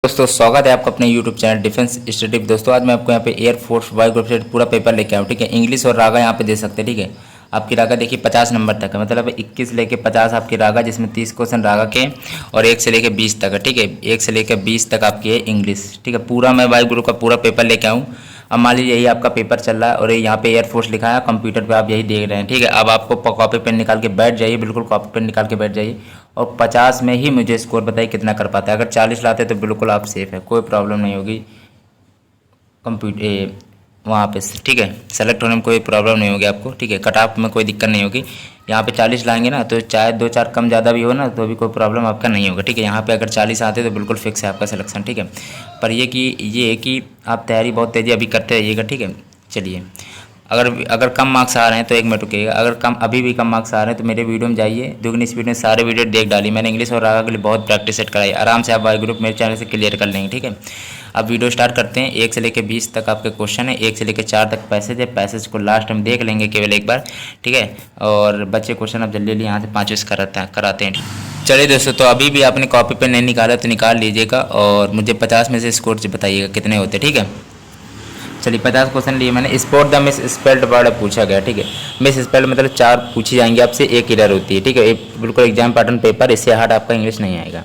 दोस्तों स्वागत है आपका अपने YouTube चैनल डिफेंस स्टडी। दोस्तों आज मैं आपको यहाँ पे एयरफोर्स वायु ग्रुप से पूरा पेपर लेके आऊँ। ठीक है, इंग्लिश और रागा यहाँ पे दे सकते हैं। ठीक है, आपकी रागा देखिए 50 नंबर तक है, मतलब 21 लेके 50 आपकी रागा, जिसमें 30 क्वेश्चन रागा के और 1 से लेके 20 तक है। ठीक है, 1 से लेके 20 तक आपकी है इंग्लिश। ठीक है, पूरा मैं वायु ग्रुप का पूरा पेपर लेके आऊँ। अब मान लीजिए यही आपका पेपर चल रहा है और यहाँ पे एयरफोर्स लिखा है, कंप्यूटर पे आप यही देख रहे हैं। ठीक है, अब आपको कॉपी पेन निकाल के बैठ जाइए, बिल्कुल कॉपी पेन निकाल के बैठ जाइए और 50 में ही मुझे स्कोर बताइए कितना कर पाता है। अगर 40 लाते तो बिल्कुल आप सेफ है, कोई प्रॉब्लम नहीं होगी कंप्यूटर वहाँ पे। ठीक है, सेलेक्ट होने में कोई प्रॉब्लम नहीं होगी आपको। ठीक है, कट ऑफ में कोई दिक्कत नहीं होगी। यहाँ पे 40 लाएंगे ना तो चाहे 2-4 कम ज़्यादा भी हो ना तो भी कोई प्रॉब्लम आपका नहीं होगा। ठीक है, यहाँ पे अगर 40 आते तो बिल्कुल फिक्स है आपका सिलेक्शन। ठीक है, पर ये है कि आप तैयारी बहुत तेज़ी अभी करते रहिएगा। ठीक है, चलिए अगर कम मार्क्स आ रहे हैं तो 1 मिनट रुकिएगा। अगर अभी भी कम मार्क्स आ रहे हैं तो मेरे वीडियो में जाइए, दुगनी स्पीड में सारे वीडियो देख डाली। मैंने इंग्लिश और रागा के लिए बहुत प्रैक्टिस सेट कराई, आराम से आप वाई ग्रुप मेरे चैनल से क्लियर कर लेंगे। ठीक है, अब वीडियो स्टार्ट करते हैं। 1 से लेकर 20 तक आपके क्वेश्चन है, 1 से लेकर 4 तक पैसेज है। पैसेज को लास्ट में देख लेंगे केवल एक बार। ठीक है, और बच्चे क्वेश्चन अब जल्दी जल्दी यहाँ से 5 कराते हैं। चलिए दोस्तों, तो अभी भी आपने कॉपी पेन नहीं निकाला तो निकाल लीजिएगा और मुझे 50 में से स्कोर बताइएगा कितने होते। ठीक है, चलिए 50 क्वेश्चन लिए मैंने। Spot the miss spelled word पूछा गया। ठीक है, मिस स्पेल्ड मतलब 4 पूछी जाएंगी आपसे, 1 एरर होती है। ठीक है, बिल्कुल एग्जाम पैटर्न पेपर, इससे हार्ड आपका इंग्लिश नहीं आएगा।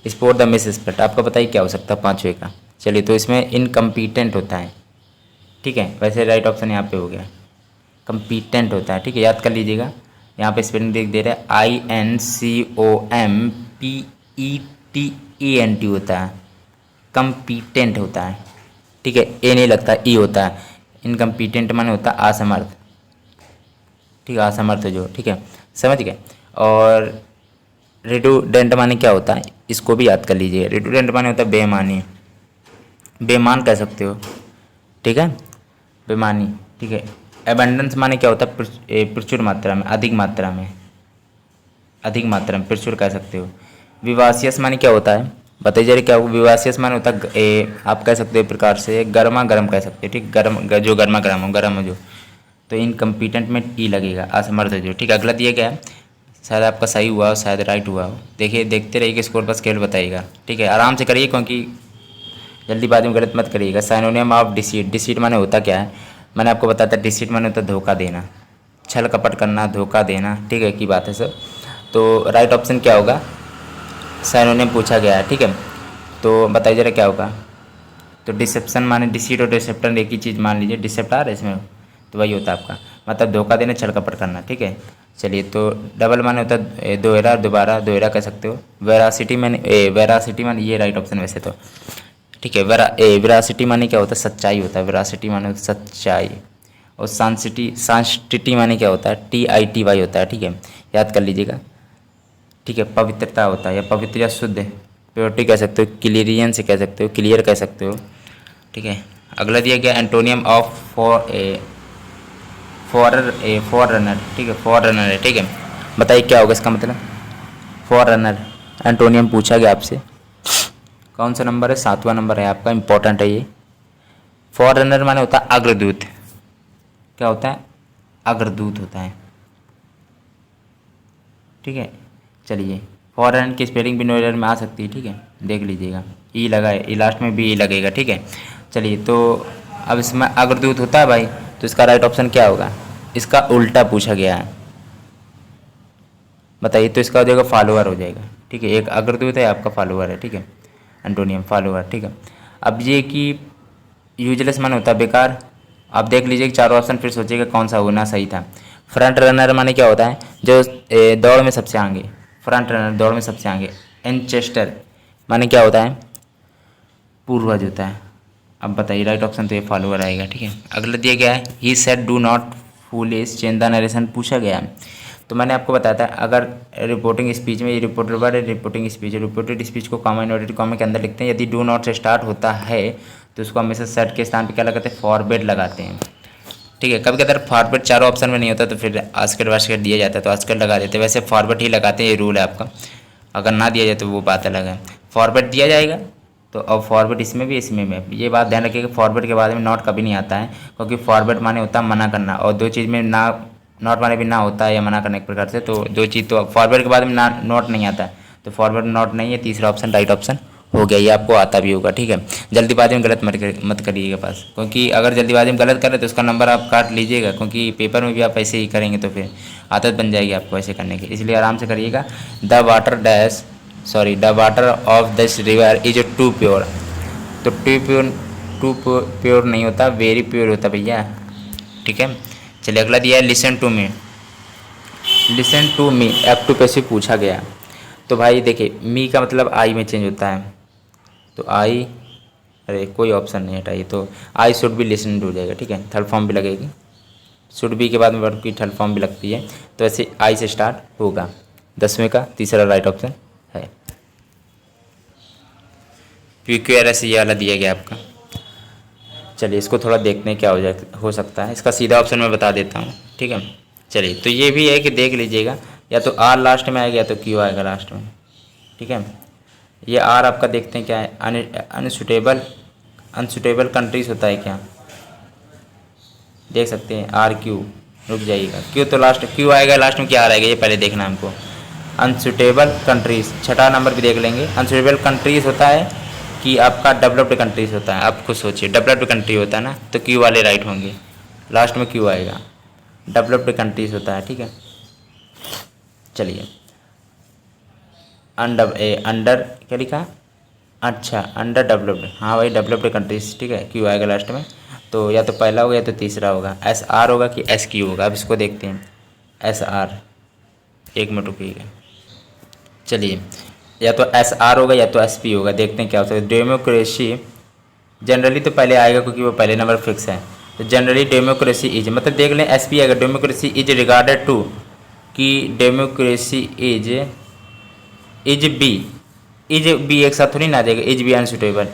स्पॉट द मिस स्पेल्ड आपका बताइए क्या हो सकता है 5वें का। चलिए, तो इसमें इनकम्पीटेंट होता है। ठीक है, वैसे राइट ऑप्शन यहाँ पे हो गया, कम्पीटेंट होता है। ठीक है, याद कर लीजिएगा। यहाँ पे स्पेलिंग दे रहा है INCOMPETENT होता है, कम्पीटेंट होता है। ठीक है, ए नहीं लगता, ई होता है। इनकम्पीटेंट माने होता है असमर्थ। ठीक है, असमर्थ जो। ठीक है, समझ गए। और रिडुडेंट माने क्या होता है, इसको भी याद कर लीजिए। रिडुडेंट माने होता है बेईमानी, बेईमान कह सकते हो। ठीक है, बेईमानी। ठीक है, एबंडेंस माने क्या होता है, प्रचुर मात्रा में, अधिक मात्रा में, अधिक मात्रा में प्रचुर कह सकते हो। विवासियस माने क्या होता है, बताइए जरा क्या होगा। विवासियस माने होता है आप कह सकते हो प्रकार से गर्मा गर्म कह सकते हो। ठीक, गर्म जो गर्मा गर्म हो, गर्म हो जो। तो इनकम्पीटेंट में ई लगेगा, असमर्थ जो। ठीक है, अगला दिया गया है, शायद आपका सही हुआ हो, शायद राइट हुआ हो। देखिए, देखते रहिए स्कोर पर स्केल बताइएगा। ठीक है, आराम से करिए क्योंकि जल्दीबाजी में गलत मत करिएगा। साइनोनियम ऑफ डिसीट, डिसीट माने होता क्या है, मैंने आपको बताया था। डिसीट माने होता है धोखा देना, छल कपट करना, धोखा देना। ठीक है, की बात है सर। तो राइट ऑप्शन क्या होगा, साइनोनियम पूछा गया है। ठीक है, तो बताइए जरा क्या होगा। तो डिसेप्शन माने डिसीट और डिसेप्टर एक ही चीज़ मान लीजिए। डिसेप्टर है इसमें, तो वही होता है आपका, मतलब धोखा देना, छल कपट करना। ठीक है, चलिए, तो डबल माने होता है दोहरा, दोबारा, दोहरा कह सकते हो। वेरासिटी माने वेरासिटी माने ये राइट ऑप्शन वैसे तो। ठीक है, वेरासिटी माने क्या होता है, सच्चाई होता है। वेरासिटी माने होता है सच्चाई। और सांस्टिटी माने क्या होता है, TITY होता है। ठीक है, याद कर लीजिएगा। ठीक है, पवित्रता होता है, या पवित्र या शुद्ध, प्योरिटी कह सकते हो, क्लियरियन से कह सकते हो, क्लियर कह सकते हो। ठीक है, अगला दिया गया एंटोनियम ऑफ फॉररनर। ठीक है, फॉररनर है। ठीक है, बताइए क्या होगा इसका मतलब, फॉररनर एंटोनियम पूछा गया आपसे। कौन सा नंबर है, 7वां नंबर है आपका, इंपॉर्टेंट है ये। फॉररनर माने होता है अग्रदूत। क्या होता है, अग्रदूत होता है। ठीक है, चलिए, फॉरन की स्पेलिंग भी नो एरर में आ सकती है। ठीक है, देख लीजिएगा। ई लगा है, ई लास्ट में भी ई लगेगा। ठीक है, चलिए, तो अब इसमें अग्रदूत होता है भाई, तो इसका राइट ऑप्शन क्या होगा, इसका उल्टा पूछा गया है। बताइए, तो इसका हो जाएगा फॉलोअर हो जाएगा। ठीक है, एक अग्रदूत है, आपका फॉलोअर है। ठीक है, एंटोनियम फॉलोअर। ठीक है, अब ये कि यूजलेस माने होता है बेकार। आप देख लीजिए 4 ऑप्शन, फिर सोचिएगा कौन सा होना सही था। फ्रंट रनर माने क्या होता है, जो दौड़ में सबसे आगे, फ्रंट रनर दौड़ में सबसे आगे। एनचेस्टर माने क्या होता है, पूर्वज होता है। अब बताइए राइट ऑप्शन तो ये फॉलोअर आएगा। ठीक है, अगला दिया गया है, he said do not foolish change the narration पूछा गया है। तो मैंने आपको बताया था, अगर रिपोर्टिंग स्पीच में, ये रिपोर्टर वर्ड है, रिपोर्टिंग स्पीच, रिपोर्टेड स्पीच को कॉमा इन्वर्टेड कॉमा के अंदर लिखते हैं। यदि डू नॉट से स्टार्ट होता है तो उसको हमेशा सेट के स्थान पे क्या लगाते हैं, फॉरवर्ड लगाते हैं। ठीक है, कभी कभी फॉरवर्ड 4 ऑप्शन में नहीं होता तो फिर आजकल वास्कर दिया जाता है तो आजकल लगा देते हैं। वैसे फॉरवर्ड ही लगाते हैं, ये रूल है आपका। अगर ना दिया जाए तो वो बात अलग है, फॉरवर्ड दिया जाएगा। तो अब फॉरवर्ड इसमें भी, इसमें भी ये बात ध्यान रखिएगा, फॉरवर्ड के बाद में नॉट कभी नहीं आता है, क्योंकि फॉरवर्ड माने होता है मना करना, और 2 चीज़ में ना, नॉट माने भी ना होता है या मना करने एक प्रकार से। तो 2 चीज़, तो फॉरवर्ड के बाद में ना नॉट नहीं आता है, तो फॉरवर्ड नॉट नहीं है, तीसरा ऑप्शन राइट ऑप्शन हो गया, ये आपको आता भी होगा, ठीक है। जल्दीबाजी में गलत मत करिएगा पास, क्योंकि अगर जल्दीबाजी में गलत करें तो उसका नंबर आप काट लीजिएगा, क्योंकि पेपर में भी आप ऐसे ही करेंगे तो फिर आदत बन जाएगी आपको ऐसे करने की, इसलिए आराम से करिएगा। The water dash sorry the water of this river is too pure. तो टू प्योर नहीं होता, वेरी प्योर होता भैया, ठीक है। चलिए अगला दिया है listen to me. Listen to me active passive पूछा गया, तो भाई देखिए मी का मतलब आई में चेंज होता है, तो आई, अरे कोई ऑप्शन नहीं हटाइए, तो I should be listen to हो जाएगा, ठीक है। थर्ड फॉर्म भी लगेगी, शुड बी के बाद में वर्ब की थर्ड फॉर्म भी लगती है, तो ऐसे आई से स्टार्ट होगा। 10वें का तीसरा राइट ऑप्शन है। PQRS ये वाला दिया गया आपका। चलिए इसको थोड़ा देखते हैं क्या हो सकता है। इसका सीधा ऑप्शन मैं बता देता हूँ, ठीक है। चलिए तो ये भी है कि देख लीजिएगा, या तो आर लास्ट में आएगा या तो क्यू आएगा लास्ट में, ठीक है। ये आर आपका देखते हैं क्या है, अनसुटेबल कंट्रीज होता है क्या, देख सकते हैं आर क्यू, रुक जाइएगा, क्यू तो लास्ट, क्यू आएगा लास्ट में, क्या आ रहेगा ये पहले देखना है हमको। अनसुटेबल कंट्रीज, छठा नंबर भी देख लेंगे। अनसुटेबल कंट्रीज होता है कि आपका डेवलप्ड कंट्रीज होता है, आप खुद सोचिए, डेवलप्ड कंट्री होता है ना, तो क्यू वाले राइट होंगे, लास्ट में क्यू आएगा, डेवलप्ड कंट्रीज होता है, ठीक है। चलिए अंडर क्या लिखा, अच्छा अंडर डेवलप्ड, हाँ भाई डेवलप्ड कंट्रीज, ठीक है, क्यू आएगा लास्ट में, तो या तो पहला होगा या तो तीसरा होगा। SR होगा कि SQ होगा, अब इसको देखते हैं। SR, एक मिनट रुकिएगा, चलिए या तो SR होगा या तो SP होगा, देखते हैं क्या हो सकता है। डेमोक्रेसी जनरली तो पहले आएगा क्योंकि वो पहले नंबर फिक्स है, तो जनरली डेमोक्रेसी इज, मतलब देख लें SP आएगा, डेमोक्रेसी इज रिगार्डेड टू, कि डेमोक्रेसी इज बी एक साथ थोड़ी ना आ जाएगा, इज बी अनसुटेबल,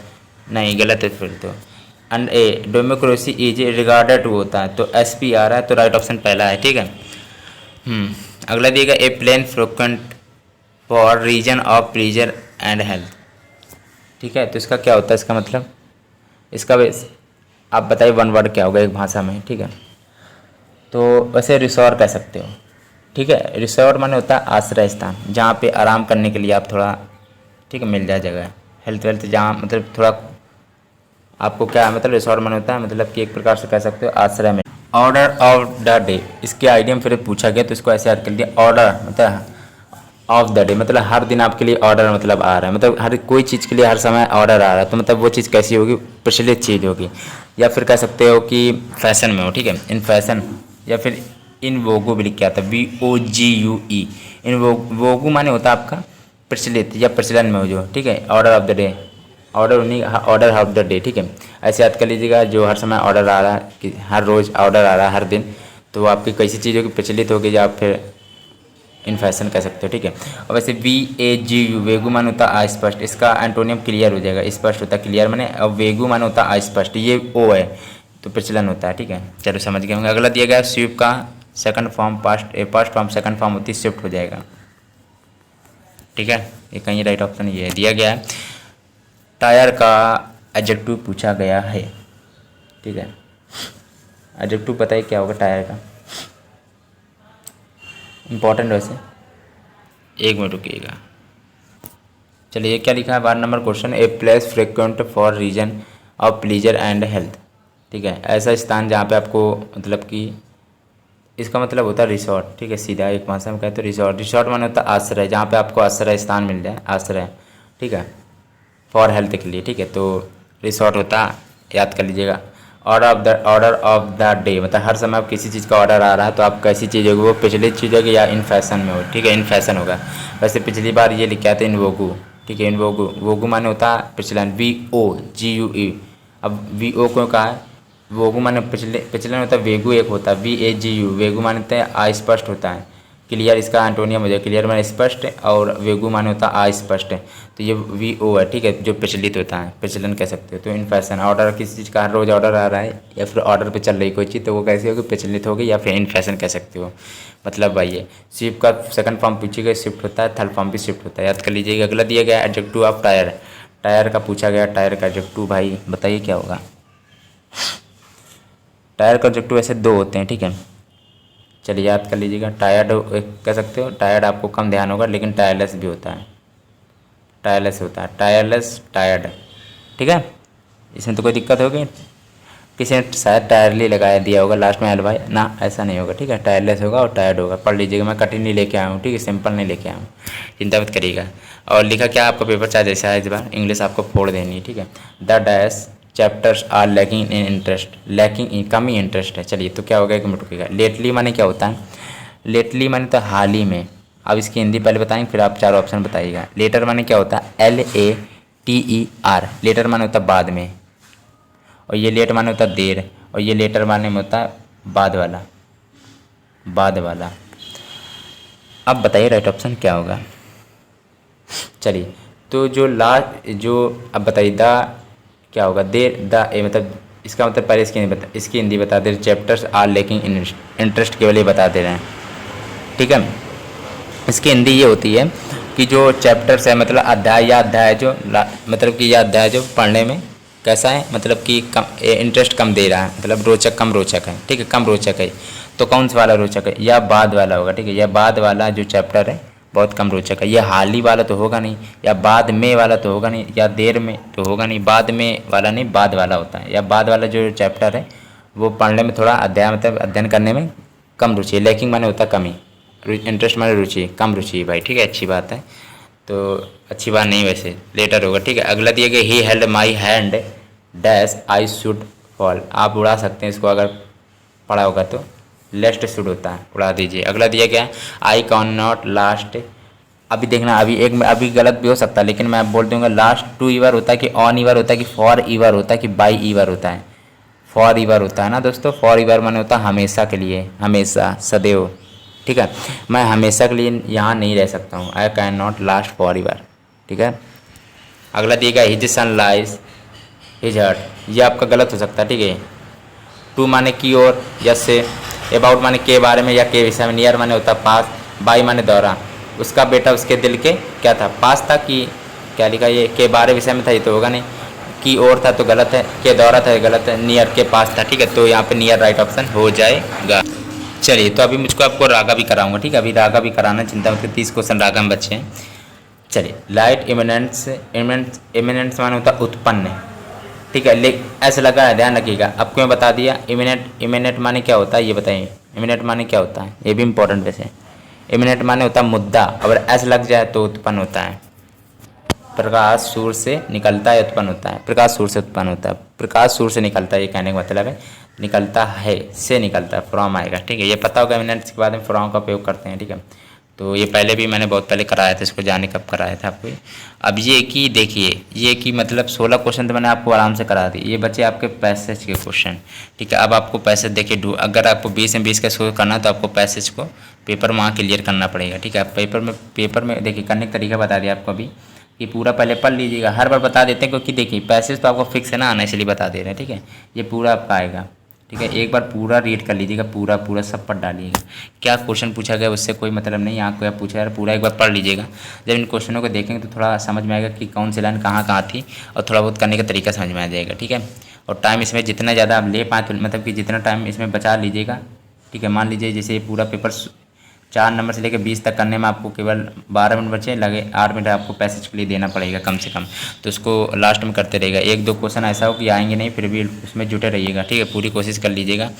नहीं गलत है फिर तो। डेमोक्रेसी इज रिगार्डेड टू होता है, तो SP आ रहा है, तो राइट ऑप्शन पहला है, ठीक है। अगला दिएगा a plain frequent for reason of pleasure and health, ठीक है। तो इसका क्या होता है, इसका मतलब, इसका बेस आप बताइए वन वर्ड क्या होगा एक भाषा में, ठीक है। तो वैसे रिसोर्ट कह सकते हो, ठीक है। रिसोर्ट माने होता है आश्रय स्थान, जहाँ पे आराम करने के लिए आप थोड़ा, ठीक है, मिल जाए जगह, हेल्थ वेल्थ जहाँ, मतलब थोड़ा आपको क्या मतलब रिसोर्ट माने होता है, मतलब कि एक प्रकार से कह सकते हो आश्रय में। ऑर्डर ऑफ द डे, इसके आइडियम फिर पूछा गया, तो इसको ऐसे याद कर लिया, ऑर्डर मतलब ऑफ द डे, मतलब हर दिन आपके लिए ऑर्डर मतलब आ रहा है, मतलब हर कोई चीज़ के लिए हर समय ऑर्डर आ रहा है, तो मतलब वो चीज़ कैसी होगी, प्रचलित चीज़ होगी, या फिर कह सकते हो कि फैशन में हो, ठीक है, इन फैशन, या फिर इन वोगू भी लिख के आता है, VOGUE, इन वोगू माने होता है आपका प्रचलित या प्रचलन में हो जो, ठीक है। Order of the day, order उन्हीं, ऑर्डर ऑफ द डे, ठीक है, ऐसे याद कर लीजिएगा, जो हर समय ऑर्डर आ रहा है, कि हर रोज़ ऑर्डर आ रहा है हर दिन, तो वो आपकी कैसी चीज़ होगी, प्रचलित होगी, या फिर इन फैशन कह सकते हो, ठीक है। और वैसे VAGU वेगु मान होता है अस्पष्ट, इसका एंटोनियम क्लियर हो जाएगा, स्पष्ट होता है, क्लियर माने, और वेगु मान होता है अस्पष्ट, ये O है, तो प्रचलन होता है, ठीक है। चलो समझ गए होंगे। अगला दिया गया स्विफ्ट का second form past form second form होती है, शिफ्ट हो जाएगा, ठीक है। ये कहीं राइट ऑप्शन ये है, दिया गया है। टायर का एडजेक्टिव पूछा गया है, ठीक है। एडजेक्टिव बताइए क्या होगा टायर का, इम्पॉर्टेंट वैसे, एक मिनट रुकिएगा। चलिए क्या लिखा है 12 number question, a place frequent for reason of pleasure and health, ठीक है, ऐसा स्थान जहाँ पे आपको मतलब कि, इसका मतलब होता है रिसोर्ट, ठीक है, सीधा एक भाषा में कहते हैं रिसोर्ट। रिसोर्ट माने होता है आश्रय, जहाँ पे आपको आश्रय स्थान मिल जाए, आश्रय, ठीक है, फॉर हेल्थ के लिए, ठीक है, तो रिसोर्ट होता है, याद कर लीजिएगा। ऑर्डर ऑफ द डे, मतलब हर समय आप किसी चीज़ का ऑर्डर आ रहा है, तो आप कैसी चीज़ होगी, वो पिछली चीज़ होगी या इन फैशन में हो, ठीक है, इन फैशन होगा। वैसे पिछली बार ये लिखा था इन वोगू, ठीक है, इन वोगू, वोगू माने होता है प्रचलन, VOGUE, अब VO क्यों कहा है, वोगू माने प्रचलन होता है, वेगू एक होता है, VAGU, वेगू माने होता है अस्पष्ट होता है, क्लियर, इसका एंटोनियम हो जाए, क्लियर माने स्पष्ट, और वेगू माने होता है अस्पष्ट, तो ये VO है, ठीक है, जो प्रचलित होता है, प्रचलन कह सकते हो। तो इन फैशन, ऑर्डर किसी चीज़ का हर रोज़ ऑर्डर आ रहा है, या फिर ऑर्डर पे चल रही कोई चीज़, तो वो कैसी होगी, प्रचलित होगी, या फिर इन फैशन कह सकते हो। मतलब भाई ये शिफ्ट का सेकंड फॉर्म पूछिएगा, शिफ्ट होता है, थर्ड फॉर्म भी शिफ्ट होता है, याद कर लीजिएगा। अगला दिया गया एडजेक्टिव ऑफ टायर, टायर का पूछा गया, टायर का एडजेक्टिव भाई बताइए क्या होगा। टायर का एडजेक्टिव ऐसे दो होते हैं, ठीक है, चलिए याद कर लीजिएगा। टायर्ड कह सकते हो, टायर्ड आपको कम ध्यान होगा, लेकिन टायरलेस भी होता है, टायरलेस होता है, टायरलेस, टायर्ड, ठीक है। इसमें तो कोई दिक्कत होगी, किसी ने शायद टायरली लगाया दिया होगा लास्ट में एल भाई, ना ऐसा नहीं होगा, ठीक है। टायरलेस होगा और टायर्ड होगा, पढ़ लीजिएगा, मैं कठिन नहीं लेके आया हूँ, ठीक है, सिंपल नहीं लेके आया हूँ, चिंता मत करिएगा। और लिखा क्या, आपका पेपर चाहे जैसा है, इस बार इंग्लिश आपको फोड़ देनी है, ठीक है। The dash chapters are lacking in interest, lacking in कम ही इंटरेस्ट है। चलिए तो क्या होगा, एक मिनट रुकिएगा। लेटली माने क्या होता है, लेटली माने तो हाल ही में। अब इसकी हिंदी पहले बताएंगे, फिर आप चार ऑप्शन बताइएगा। लेटर माने क्या होता है, LATER, लेटर माने होता है बाद में, और ये लेट माने होता है देर, और ये लेटर माने में होता है बाद वाला, बाद वाला। अब बताइए राइट ऑप्शन क्या होगा। चलिए तो जो लास्ट जो, अब बताइए द क्या होगा, देर द ए, मतलब इसका मतलब पहले इसकी हिंदी बता दे, चैप्टर्स आर लेकिंग इंटरेस्ट केवल ये बता दे रहे हैं, ठीक है। इसकी हिंदी ये होती है कि जो चैप्टर्स है, मतलब अध्याय या अध्याय जो मतलब कि यह अध्याय जो पढ़ने में कैसा है, मतलब कि कम इंटरेस्ट कम दे रहा है, मतलब रोचक, कम रोचक है, ठीक है, कम रोचक है। तो कौन सा वाला रोचक है, या बाद वाला होगा, ठीक है। यह बाद वाला जो चैप्टर है बहुत कम रोचक है। यह हाल ही वाला तो होगा नहीं, या बाद में वाला तो होगा नहीं, या देर में तो होगा नहीं, बाद में वाला नहीं, बाद वाला होता है। या बाद वाला जो चैप्टर है वो पढ़ने में थोड़ा अध्याय, मतलब अध्ययन करने में कम रुचि है। लैकिंग माने होता है कमी, इंटरेस्ट माने रुचि, कम रुचि है भाई, ठीक है, अच्छी बात है। तो अच्छी बात नहीं वैसे, लेटर होगा, ठीक है। अगला दिया गया, he held my hand dash I should fall, आप उड़ा सकते हैं इसको अगर पढ़ा होगा तो, लेस्ट शुड होता है, उड़ा दीजिए। अगला दिया गया, आई कैन नॉट लास्ट, अभी देखना, अभी गलत भी हो सकता है, लेकिन मैं बोल दूंगा लास्ट टू ईवर होता है कि ऑन ईवर होता है कि फॉर ईवर होता है कि बाई ईवर होता है। फॉर ईवर होता है ना दोस्तों, फॉर ईवर माने होता है हमेशा के लिए, हमेशा, सदैव, ठीक है। मैं हमेशा के लिए यहाँ नहीं रह सकता हूँ, I can not last for ever, ठीक है। अगला दिएगा, his son lies his hurt, ये आपका गलत हो सकता है, ठीक है। टू माने की ओर, यस से, अबाउट माने के बारे में या के विषय में, नियर माने होता पास, बाई माने दौरा, उसका बेटा उसके दिल के क्या था, पास था कि क्या लिखा, ये के बारे विषय में था, ये तो होगा नहीं। की ओर था तो गलत है, के दौरा था गलत है, नियर के पास था, ठीक है। तो यहाँ पे नियर राइट ऑप्शन हो जाएगा। चलिए तो अभी मुझको आपको रागा भी कराऊंगा, ठीक है, अभी रागा भी कराना, चिंता मत, 30 क्वेश्चन रागा में बच्चे हैं। चलिए, लाइट इमिनेंस, इमिनेंस माने होता उत्पन्न, ठीक है, ऐसा लगा है, ध्यान रखिएगा। आपको मैं बता दिया, इमिनेंट माने क्या होता है ये बताइए, इमिनेंट माने क्या होता है, ये भी इंपॉर्टेंट वैसे। इमिनेंट माने होता है मुद्दा, अगर ऐसा लग जाए तो उत्पन्न होता है। प्रकाश सूर्य से निकलता है, उत्पन्न होता है, प्रकाश सूर्य से उत्पन्न होता है, प्रकाश सूर्य से निकलता है, ये कहने का मतलब है निकलता है, से निकलता है, फ्रॉम आएगा, ठीक है। ये पता होगा, इमिनेंस के बाद में फ्रॉम का उपयोग करते हैं, ठीक है। तो ये पहले भी मैंने बहुत पहले कराया था, इसको जाने कब कराया था आपको। अब ये कि देखिए, ये कि मतलब 16 क्वेश्चन तो मैंने आपको आराम से करा दी, ये बच्चे आपके पैसेज के क्वेश्चन, ठीक है। अब आपको पैसेज देखिए, अगर आपको 20 में 20 का स्कोर करना है तो आपको पैसेज को पेपर में वहाँ क्लियर करना पड़ेगा, ठीक है। आप पेपर में देखिए, करने का तरीका बता दिया आपको अभी, कि पूरा पहले पढ़ लीजिएगा, हर बार बता देते हैं क्योंकि देखिए पैसेज तो आपको फिक्स है ना आना, इसलिए बता दे रहे हैं, ठीक है। ये पूरा आपका आएगा, ठीक है, एक बार पूरा रीड कर लीजिएगा, पूरा सब पढ़ डालिएगा। क्या क्वेश्चन पूछा गया उससे कोई मतलब नहीं, यहाँ को पूछा यार, पूरा एक बार पढ़ लीजिएगा। जब इन क्वेश्चनों को देखेंगे तो थोड़ा समझ में आएगा कि कौन सी लाइन कहाँ थी, और थोड़ा बहुत करने का तरीका समझ में आ जाएगा, ठीक है। और टाइम इसमें जितना ज़्यादा आप ले पाएँ तो मतलब कि जितना टाइम इसमें बचा लीजिएगा, ठीक है। मान लीजिए जैसे पूरा पेपर 4 नंबर से लेकर 20 तक करने में आपको केवल 12 मिनट बचे, लगे 8 मिनट आपको पैसेज के लिए देना पड़ेगा कम से कम, तो उसको लास्ट में करते रहेगा। 1-2 क्वेश्चन ऐसा हो कि आएंगे नहीं, फिर भी उसमें जुटे रहिएगा, ठीक है, पूरी कोशिश कर लीजिएगा।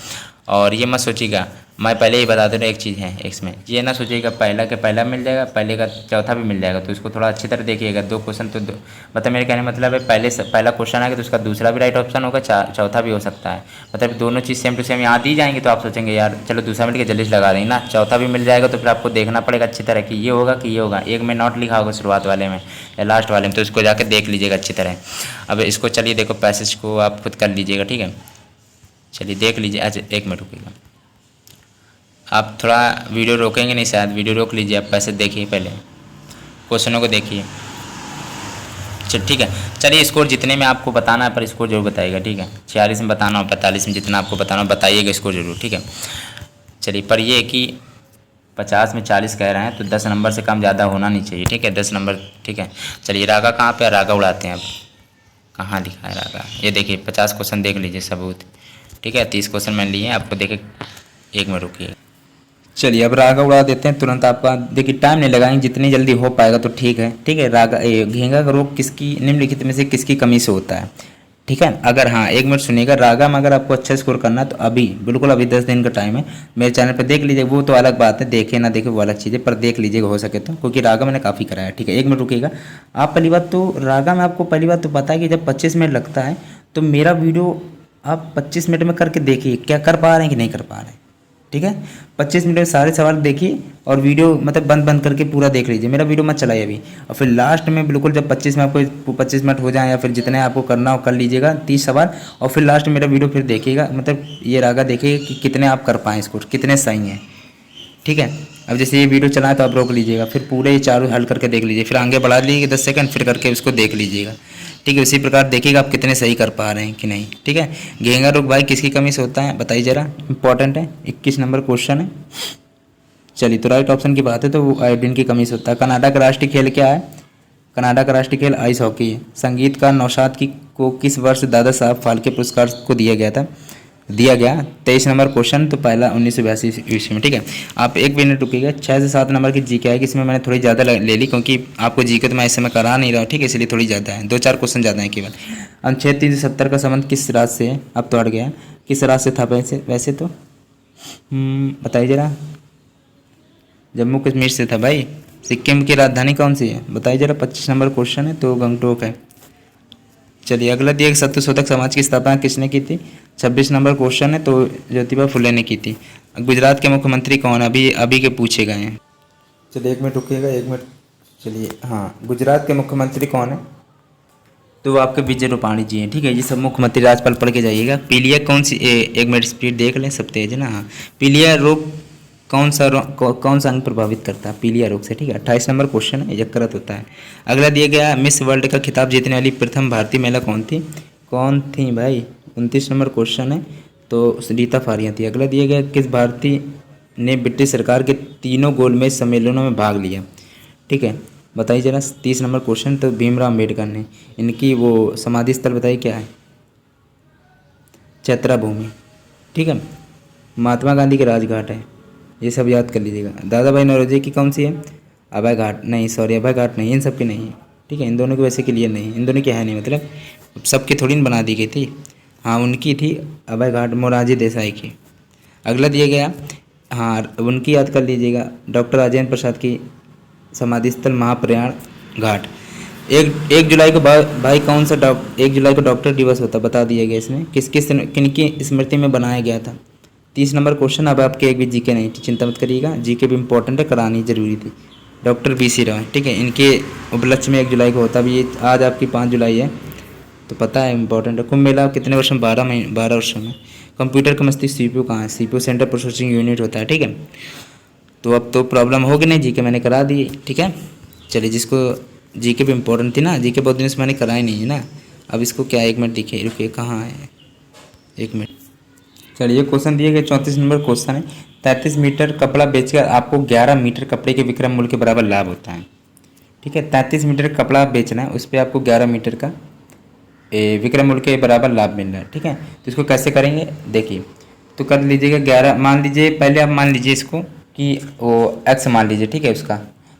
और ये मत सोचिएगा, मैं पहले ही बता दे रहा एक चीज़ है इसमें, ये ना सोचिएगा पहला के पहला मिल जाएगा, पहले का चौथा भी मिल जाएगा, तो इसको थोड़ा अच्छी तरह देखिएगा। 2 क्वेश्चन तो मतलब मेरे कहने मतलब है, पहला क्वेश्चन आएगा तो उसका दूसरा भी राइट ऑप्शन होगा, चौथा भी हो सकता है, मतलब दोनों चीज़ सेम टू सेम यहाँ दी जाएंगी, तो आप सोचेंगे यार चलो दूसरा मिल के जल्दी से लगा देंगे ना, चौथा भी मिल जाएगा तो फिर आपको देखना पड़ेगा अच्छी तरह कि ये होगा कि ये होगा। एक में नॉट लिखा होगा शुरुआत वाले में या लास्ट वाले में, तो इसको जाकर देख लीजिएगा अच्छी तरह। अब इसको चलिए देखो, पैसेज को आप खुद कर लीजिएगा, ठीक है। चलिए देख लीजिए, अच्छा 1 मिनट रुकिएगा, आप थोड़ा वीडियो रोकेंगे नहीं शायद, वीडियो रोक लीजिए, आप पैसेज देखिए, पहले क्वेश्चनों को देखिए। चल ठीक है, चलिए स्कोर जितने में आपको बताना है पर स्कोर जरूर बताइएगा, ठीक है। 46 में बताना हो, 45 में, जितना आपको बताना हो बताइएगा स्कोर जरूर, ठीक है। चलिए, पर ये कि 50 में 40 कह रहे हैं तो 10 नंबर से कम ज़्यादा होना नहीं चाहिए, ठीक है, 10 नंबर, ठीक है। चलिए रागा कहाँ पे, रागा उड़ाते हैं अब, कहाँ लिखा है रागा, ये देखिए 50 क्वेश्चन देख लीजिए सबूत, ठीक है। 30 क्वेश्चन मैंने लिए आपको, देखे 1 मिनट रुकिए। चलिए अब रागा उड़ा देते हैं तुरंत। आपका देखिए टाइम नहीं लगाएंगे, जितनी जल्दी हो पाएगा तो ठीक है। ठीक है, रागा घेंगा का रोग किसकी निम्नलिखित में से किसकी कमी से होता है? ठीक है, अगर हाँ एक मिनट सुनिएगा, रागा में अगर आपको अच्छा स्कोर करना है तो अभी बिल्कुल अभी 10 दिन का टाइम है, मेरे चैनल पर देख लीजिए। वो तो अलग बात है, देखे ना देखे वो अलग चीज़ है, पर देख लीजिएगा हो सके तो, क्योंकि रागा मैंने काफ़ी कराया। ठीक है, एक मिनट रुकिएगा। आप पहली बात तो रागा में आपको पहली बात तो पता है कि जब 25 मिनट लगता है तो मेरा वीडियो आप 25 मिनट में करके देखिए क्या कर पा रहे हैं कि नहीं कर पा रहे हैं। ठीक है, 25 मिनट में सारे सवाल देखिए और वीडियो मतलब बंद बंद करके पूरा देख लीजिए, मेरा वीडियो मत चलाइए अभी। और फिर लास्ट में बिल्कुल जब 25 में आपको 25 मिनट हो जाए या फिर जितने आपको करना हो कर लीजिएगा 30 सवाल, और फिर लास्ट में मेरा वीडियो फिर देखिएगा, मतलब ये रागा देखिएगा कि कितने आप कर पाएँ इसको, कितने सही हैं। ठीक है, अब जैसे ये वीडियो चलाएं तो आप रोक लीजिएगा, फिर पूरे ये चारों हल करके देख लीजिए, फिर आगे बढ़ा लीजिए 10 सेकंड, फिर करके उसको देख लीजिएगा। ठीक है, उसी प्रकार देखिएगा आप कितने सही कर पा रहे हैं कि नहीं। ठीक है, घेंगा रोग भाई किसकी कमी से होता है बताइए जरा, इंपॉर्टेंट है, 21 नंबर क्वेश्चन है। चलिए तो राइट ऑप्शन की बात है तो वो आयोडीन की कमी से होता है। कनाडा का राष्ट्रीय खेल क्या है? कनाडा का राष्ट्रीय खेल आइस हॉकी है। संगीतकार नौशाद की को किस वर्ष दादा साहब फाल्के पुरस्कार को दिया गया 23 नंबर क्वेश्चन, तो पहला 1982 ईस्वी में। ठीक है, आप एक मिनट रुकिएगा। 6 से 7 नंबर की जीके आएगी, इसमें मैंने थोड़ी ज़्यादा ले ली क्योंकि आपको जीके तो मैं इस समय करा नहीं रहा हूँ। ठीक है, इसलिए थोड़ी ज़्यादा है, 2-4 क्वेश्चन ज़्यादा है केवल। अनुच्छेद 370 का संबंध किस राज्य से है? अब तो हट गया, किस राज्य से था वैसे वैसे तो बताइए जरा। जम्मू कश्मीर से था भाई। सिक्किम की राजधानी कौन सी है बताइए जरा, 25 नंबर क्वेश्चन है तो गंगटोक है। चलिए अगला दिया कि सत्यशोधक समाज की स्थापना किसने की थी? 26 नंबर क्वेश्चन है तो ज्योतिबा फुले ने की थी। गुजरात के मुख्यमंत्री कौन है? अभी अभी के पूछे गए हैं। चलिए एक मिनट रुकिएगा, एक मिनट। चलिए हाँ, गुजरात के मुख्यमंत्री कौन है? तो वो आपके विजय रूपाणी जी हैं। ठीक है, ये सब मुख्यमंत्री राज्यपाल पढ़ के जाइएगा। पीलिया कौन सी एक मिनट स्पीड देख लें, सब तेज है ना। हाँ, पीलिया रोग कौन सा अंग प्रभावित करता है पीलिया रोग से? ठीक है, 28 नंबर क्वेश्चन है, यकृत होता है। अगला दिया गया मिस वर्ल्ड का खिताब जीतने वाली प्रथम भारतीय महिला कौन थी भाई? 29 नंबर क्वेश्चन है तो रीता फारिया थी। अगला दिया गया किस भारतीय ने ब्रिटिश सरकार के तीनों गोलमेज सम्मेलनों में भाग लिया? ठीक है, बताइए जरा। 30 नंबर क्वेश्चन तो भीमराव अम्बेडकर ने। इनकी वो समाधि स्थल बताइए क्या है? चैत्रा भूमि। ठीक है, महात्मा गांधी के राजघाट है, ये सब याद कर लीजिएगा। दादा भाई नौरोजी की कौन सी है? अभय घाट नहीं, सॉरी अभय घाट नहीं, इन सब की नहीं है। ठीक है, इन दोनों की वैसे क्लियर नहीं, इन दोनों की है नहीं, मतलब सबकी थोड़ी बना दी गई थी। हाँ उनकी थी अभय घाट, मोरारजी देसाई की। अगला दिया गया, हाँ उनकी याद कर लीजिएगा, डॉक्टर राजेंद्र प्रसाद की समाधि स्थल महाप्रयाण घाट। 1 जुलाई को भाई कौन सा 1 जुलाई को डॉक्टर दिवस होता बता दिया गया इसमें, किनकी स्मृति में बनाया गया था? 30 नंबर क्वेश्चन। अब आपके एक भी जीके नहीं थी, चिंता मत करिएगा, जीके भी इंपॉर्टेंट है, करानी जरूरी थी। Doctor BC Rao. ठीक है, इनके उपलक्ष्य में 1 जुलाई को होता भी, ये आज आपकी 5 जुलाई है तो पता है इंपॉर्टेंट है। कुंभ मेला कितने वर्षों में? 12 वर्षों में। कंप्यूटर का मस्तिष्क CPU कहाँ है? CPU सेंट्रल प्रोसेसिंग यूनिट होता है। ठीक है, तो अब तो प्रॉब्लम होगी नहीं, जीके मैंने करा दी। ठीक है, चलिए जिसको जीके भी इंपॉर्टेंट थी ना, जीके बहुत दिन से मैंने कराई नहीं है ना। अब इसको क्या, 1 मिनट दिखे रुकिए, कहाँ है 1 मिनट। चलिए क्वेश्चन दिए गए 34 नंबर क्वेश्चन है। 33 मीटर कपड़ा बेचकर आपको 11 मीटर कपड़े के विक्रय मूल्य के बराबर लाभ होता है। ठीक है, 33 मीटर कपड़ा बेचना है, उस पर आपको 11 मीटर का विक्रय मूल्य के बराबर लाभ मिल रहा है। ठीक है, तो इसको कैसे करेंगे देखिए, तो कर लीजिएगा 11, मान लीजिए पहले आप मान लीजिए इसको कि वो x मान लीजिए। ठीक है, उसका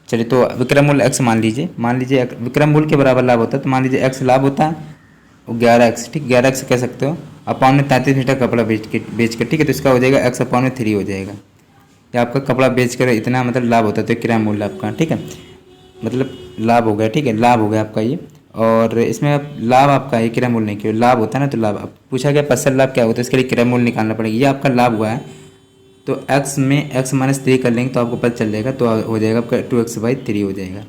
चलिए तो विक्रय मूल्य x मान लीजिए विक्रय मूल्य के बराबर लाभ होता है, तो मान लीजिए x लाभ होता है वो 11x। ठीक, 11x कह सकते हो, अपॉन में 33 मीटर कपड़ा बेच कर। ठीक है, तो इसका हो जाएगा x अपॉन में 3 हो जाएगा। या आपका कपड़ा बेच कर इतना मतलब लाभ होता है, तो किराया मूल्य आपका। ठीक है, मतलब लाभ हो गया। ठीक है, लाभ हो गया आपका ये। और इसमें अब लाभ आपका है, किराया मूल्य नहीं, क्यों लाभ होता है ना, तो लाभ अब पूछा गया फसल लाभ क्या होता है, इसके लिए किराया मूल्य निकालना पड़ेगा। ये आपका लाभ हुआ है तो x में x माइनस 3 कर लेंगे तो आपको पता चल जाएगा, तो हो जाएगा आपका 2x/3 हो जाएगा।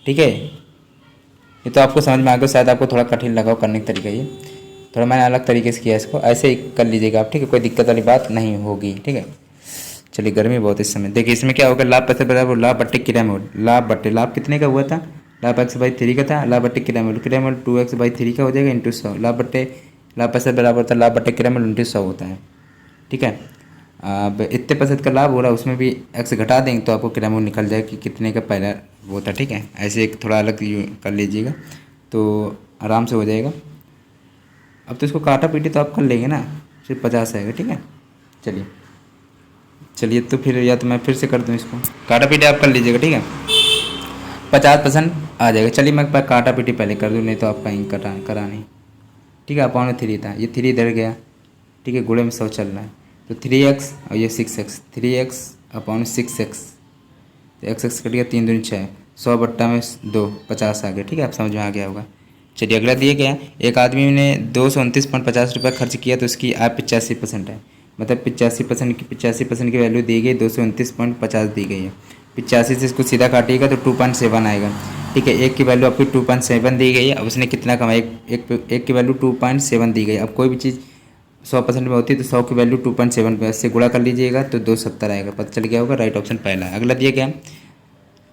ठीक है, ये तो आपको समझ में आ गया, शायद आपको थोड़ा कठिन लगा करने का तरीका, ये थोड़ा मैंने अलग तरीके से किया इसको, ऐसे ही कर लीजिएगा आप। ठीक है, कोई दिक्कत वाली बात नहीं होगी। ठीक है, चलिए गर्मी बहुत इस समय। देखिए इसमें क्या होगा, लाभ पैसे बराबर लाभ बट्टे किराया मूल्य। लाभ कितने का हुआ था? लाभ x/3 का था, लाभ बट्टे किराया मूल्य 2x/3 का हो जाएगा इंटू 100। लाभ पैसे बराबर था लाभ बट्टे किराया मूल्य इंटू 100 होता है। ठीक है, अब इतने % का लाभ हो रहा है, उसमें भी x घटा देंगे तो आपको किराया मूल्य निकल जाएगा कि कितने का पहला वो था। ठीक है, ऐसे एक थोड़ा अलग कर लीजिएगा तो आराम से हो जाएगा। अब तो इसको काटा पीटी तो आप कर लेंगे ना, सिर्फ 50 आएगा। ठीक है, चलिए चलिए तो फिर या तो मैं फिर से कर दूँ इसको, काटा पीटी आप कर लीजिएगा, ठीक है। 50% आ जाएगा। चलिए मैं काटा पीटी पहले कर दूँ, नहीं तो आप कहीं करा नहीं, ठीक है। अपॉन 3 था, ये 3 इधर गया, ठीक है, गुणे में 100 चल रहा है, तो 3x और ये 6x, 3x अपॉन 6x, तो x कट गया, 3 दूनी 6, 100 बट्टा में 2, 50 आ गया, ठीक है। आप समझ में आ गया होगा। चलिए अगला दिया गया है, एक आदमी ने 229.50 रुपये खर्च किया तो उसकी आय 85% है, मतलब 85% की वैल्यू दी गई, 229.50 दी गई है। 85 से इसको सीधा काटिएगा तो 2.7 आएगा, ठीक है। एक की वैल्यू आपकी 2.7 दी गई है, अब उसने कितना कमाया, एक की वैल्यू 2.7 दी गई। अब कोई भी चीज़ 100% में होती है तो 100 की वैल्यू 2.7 पे इससे गुणा कर लीजिएगा तो 270 आएगा, पता चल गया होगा। राइट ऑप्शन पहला है। अगला दिया गया,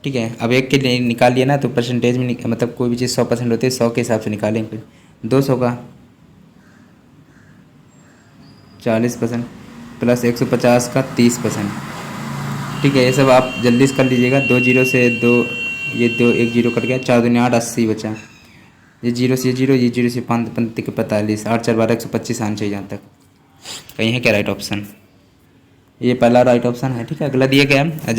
ठीक है। अब एक के लिए निकाल लिया ना, तो परसेंटेज में मतलब कोई भी चीज़ 100% होती है, 100 के हिसाब से निकालेंगे। फिर 200 का 40% प्लस 150 का 30%, ठीक है। ये सब आप जल्दी से कर लीजिएगा। 2 जीरो से 2, ये 2 1 जीरो कट गया, 4 दूनी 8, 80 बचा। ये जीरो से जीरो, ये जीरो से 5 पंती के 45, 8 4 12 125 आना चाहिए जहाँ तक। कहीं है क्या राइट ऑप्शन? ये पहला राइट ऑप्शन है, ठीक है। अगला दिया गया है